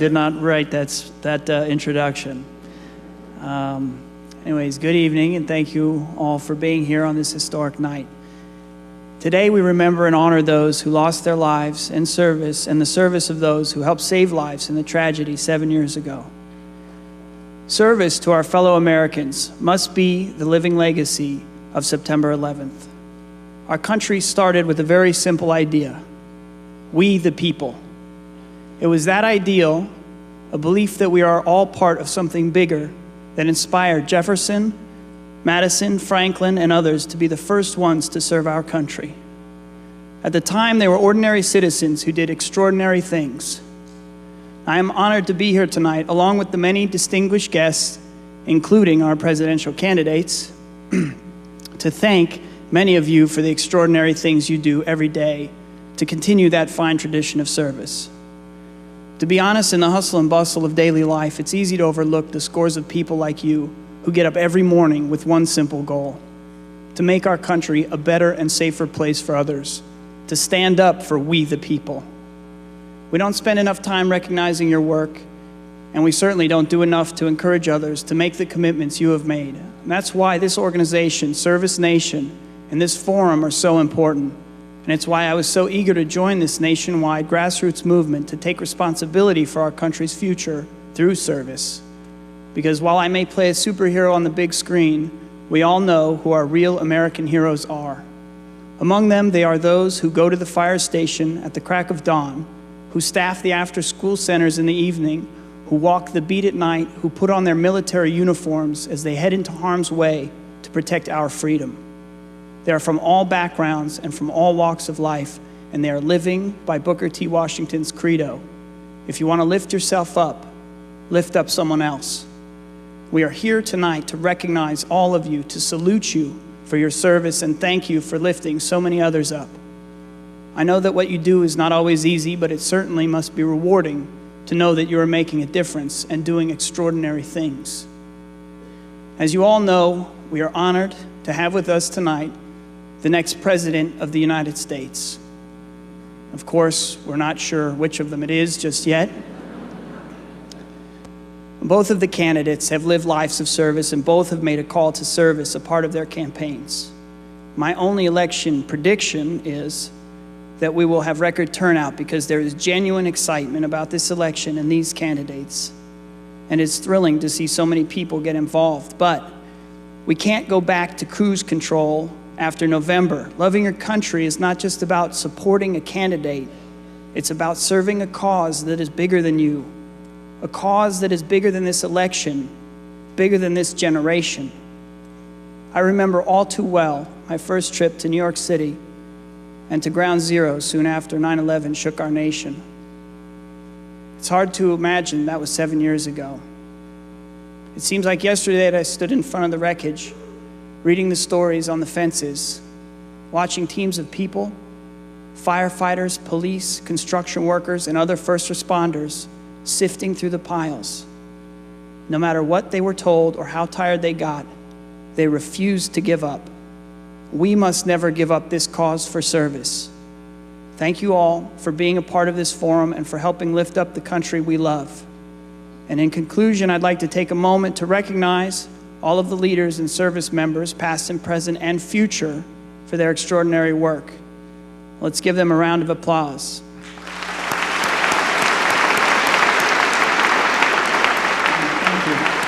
Did not write that introduction. Anyways, good evening, and thank you all for being here on this historic night. Today we remember and honor those who lost their lives in service and the service of those who helped save lives in the tragedy 7 years ago. Service to our fellow Americans must be the living legacy of September 11th. Our country started with a very simple idea: we the people. It was that ideal, a belief that we are all part of something bigger, that inspired Jefferson, Madison, Franklin, and others to be the first ones to serve our country. At the time, they were ordinary citizens who did extraordinary things. I am honored to be here tonight, along with the many distinguished guests, including our presidential candidates, to thank many of you for the extraordinary things you do every day to continue that fine tradition of service. To be honest, in the hustle and bustle of daily life, it's easy to overlook the scores of people like you who get up every morning with one simple goal: to make our country a better and safer place for others, to stand up for we the people. We don't spend enough time recognizing your work, and we certainly don't do enough to encourage others to make the commitments you have made. And that's why this organization, ServiceNation, and this forum are so important. And it's why I was so eager to join this nationwide grassroots movement to take responsibility for our country's future through service. Because while I may play a superhero on the big screen, we all know who our real American heroes are. Among them, they are those who go to the fire station at the crack of dawn, who staff the after-school centers in the evening, who walk the beat at night, who put on their military uniforms as they head into harm's way to protect our freedom. They are from all backgrounds and from all walks of life, and they are living by Booker T. Washington's credo: if you want to lift yourself up, lift up someone else. We are here tonight to recognize all of you, to salute you for your service, and thank you for lifting so many others up. I know that what you do is not always easy, but it certainly must be rewarding to know that you are making a difference and doing extraordinary things. As you all know, we are honored to have with us tonight the next President of the United States. Of course, we're not sure which of them it is just yet. Both of the candidates have lived lives of service, and both have made a call to service a part of their campaigns. My only election prediction is that we will have record turnout, because there is genuine excitement about this election and these candidates. And it's thrilling to see so many people get involved. But we can't go back to cruise control after November. Loving your country is not just about supporting a candidate. It's about serving a cause that is bigger than you, a cause that is bigger than this election, bigger than this generation. I remember all too well my first trip to New York City and to Ground Zero soon after 9/11 shook our nation. It's hard to imagine that was 7 years ago. It seems like yesterday that I stood in front of the wreckage, reading the stories on the fences, watching teams of people, firefighters, police, construction workers, and other first responders sifting through the piles. No matter what they were told or how tired they got, they refused to give up. We must never give up this cause for service. Thank you all for being a part of this forum and for helping lift up the country we love. And in conclusion, I'd like to take a moment to recognize all of the leaders and service members, past and present and future, for their extraordinary work. Let's give them a round of applause. Thank you.